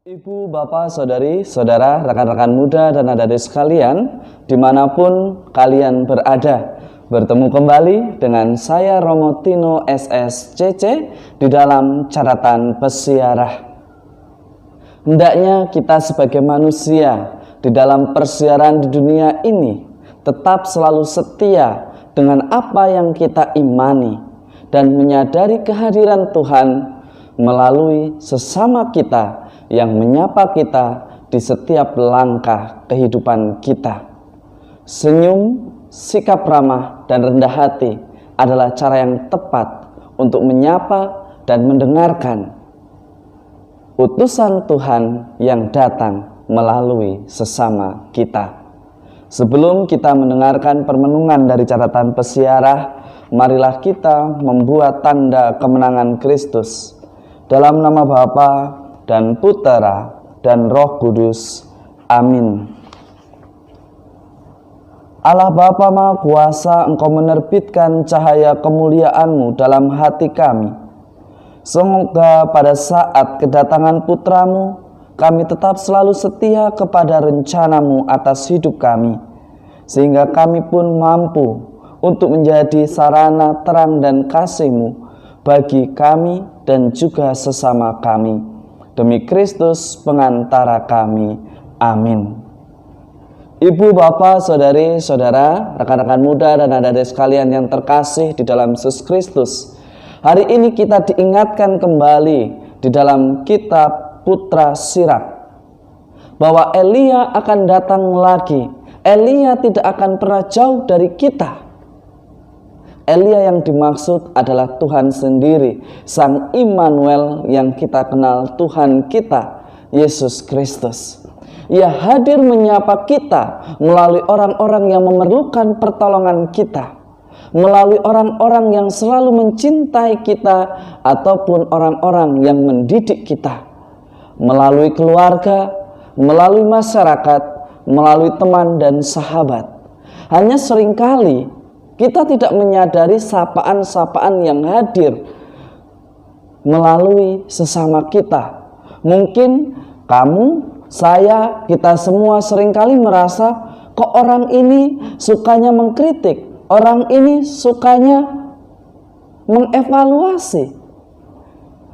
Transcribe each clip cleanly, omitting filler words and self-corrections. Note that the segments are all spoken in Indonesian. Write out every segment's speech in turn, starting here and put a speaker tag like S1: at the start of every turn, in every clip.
S1: Ibu, bapak, saudari, saudara, rekan-rekan muda dan adik-adik sekalian, dimanapun kalian berada, bertemu kembali dengan saya Romo Tino SSCC di dalam catatan pesiarah. Hendaknya kita sebagai manusia di dalam persiaran di dunia ini tetap selalu setia dengan apa yang kita imani dan menyadari kehadiran Tuhan melalui sesama kita yang menyapa kita di setiap langkah kehidupan kita. Senyum, sikap ramah, dan rendah hati adalah cara yang tepat untuk menyapa dan mendengarkan utusan Tuhan yang datang melalui sesama kita. Sebelum kita mendengarkan permenungan dari catatan pesiarah, marilah kita membuat tanda kemenangan Kristus. Dalam nama Bapa dan Putera dan Roh Kudus. Amin. Allah Bapa Maha Kuasa, Engkau menerbitkan cahaya kemuliaan-Mu dalam hati kami. Semoga pada saat kedatangan Putra-Mu, kami tetap selalu setia kepada rencana-Mu atas hidup kami, sehingga kami pun mampu untuk menjadi sarana terang dan kasih-Mu bagi kami dan juga sesama kami. Demi Kristus pengantara kami. Amin. Ibu, bapak, saudari, saudara, rekan-rekan muda dan adik-adik sekalian yang terkasih di dalam Yesus Kristus, hari ini kita diingatkan kembali di dalam kitab Putra Sirak bahwa Elia akan datang lagi. Elia tidak akan pernah jauh dari kita. Elia yang dimaksud adalah Tuhan sendiri, Sang Immanuel yang kita kenal, Tuhan kita, Yesus Kristus. Ia hadir menyapa kita melalui orang-orang yang memerlukan pertolongan kita, melalui orang-orang yang selalu mencintai kita ataupun orang-orang yang mendidik kita, melalui keluarga, melalui masyarakat, melalui teman dan sahabat. Hanya seringkali kita tidak menyadari sapaan-sapaan yang hadir melalui sesama kita. Mungkin kamu, saya, kita semua seringkali merasa kok orang ini sukanya mengkritik, orang ini sukanya mengevaluasi.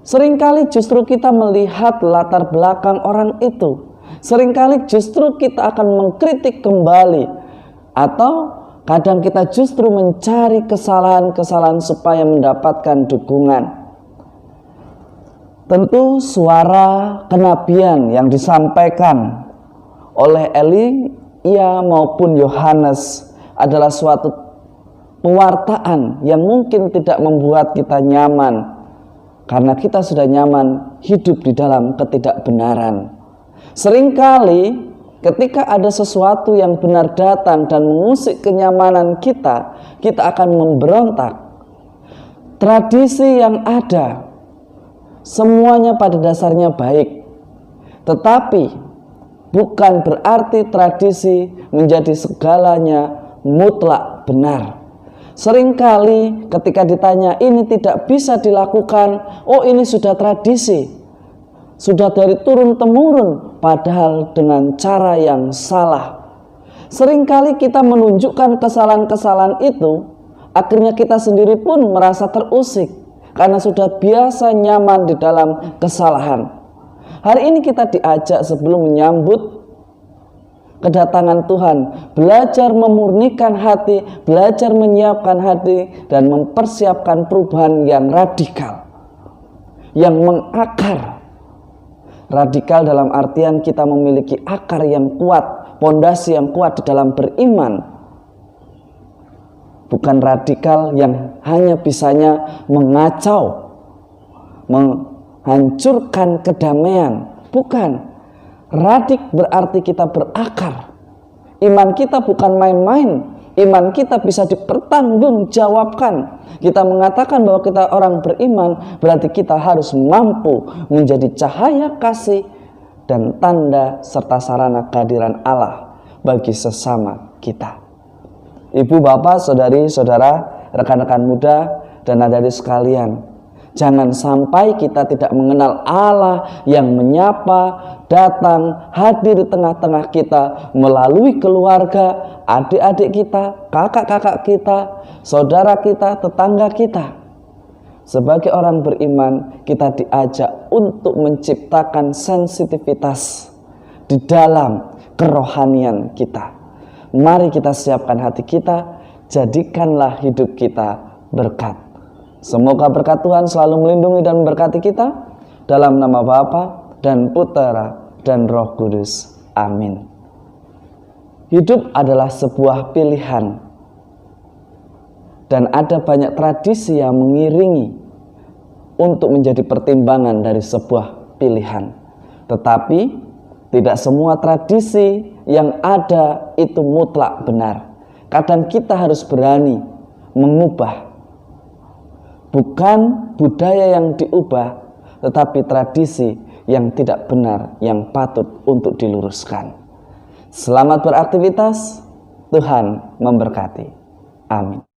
S1: Seringkali justru kita melihat latar belakang orang itu. Seringkali justru kita akan mengkritik kembali, atau kadang kita justru mencari kesalahan-kesalahan supaya mendapatkan dukungan. Tentu suara kenabian yang disampaikan oleh Elia maupun Yohanes adalah suatu pewartaan yang mungkin tidak membuat kita nyaman, karena kita sudah nyaman hidup di dalam ketidakbenaran. Seringkali ketika ada sesuatu yang benar datang dan mengusik kenyamanan kita, kita akan memberontak. Tradisi yang ada semuanya pada dasarnya baik, tetapi bukan berarti tradisi menjadi segalanya mutlak benar. Seringkali ketika ditanya ini tidak bisa dilakukan, oh ini sudah tradisi, sudah dari turun-temurun, padahal dengan cara yang salah. Seringkali kita menunjukkan kesalahan-kesalahan itu, akhirnya kita sendiri pun merasa terusik karena sudah biasa nyaman di dalam kesalahan. Hari ini kita diajak sebelum menyambut kedatangan Tuhan, belajar memurnikan hati, belajar menyiapkan hati dan mempersiapkan perubahan yang radikal, yang mengakar. Radikal dalam artian kita memiliki akar yang kuat, pondasi yang kuat di dalam beriman. Bukan radikal yang hanya bisanya mengacau, menghancurkan kedamaian. Bukan. Radik berarti kita berakar. Iman kita bukan main-main. Iman kita bisa dipertanggungjawabkan. Kita mengatakan bahwa kita orang beriman, berarti kita harus mampu menjadi cahaya kasih dan tanda serta sarana kehadiran Allah bagi sesama kita. Ibu, bapak, saudari, saudara, rekan-rekan muda dan adik-adik sekalian, Jangan sampai kita tidak mengenal Allah yang menyapa, datang, hadir di tengah-tengah kita melalui keluarga, adik-adik kita, kakak-kakak kita, saudara kita, tetangga kita. Sebagai orang beriman, kita diajak untuk menciptakan sensitivitas di dalam kerohanian kita. Mari kita siapkan hati kita, jadikanlah hidup kita berkat. Semoga berkat Tuhan selalu melindungi dan memberkati kita, dalam nama Bapa dan Putera dan Roh Kudus. Amin. Hidup adalah sebuah pilihan, dan ada banyak tradisi yang mengiringi untuk menjadi pertimbangan dari sebuah pilihan. Tetapi tidak semua tradisi yang ada itu mutlak benar. Kadang kita harus berani mengubah. Bukan budaya yang diubah, tetapi tradisi yang tidak benar, yang patut untuk diluruskan. Selamat beraktivitas, Tuhan memberkati. Amin.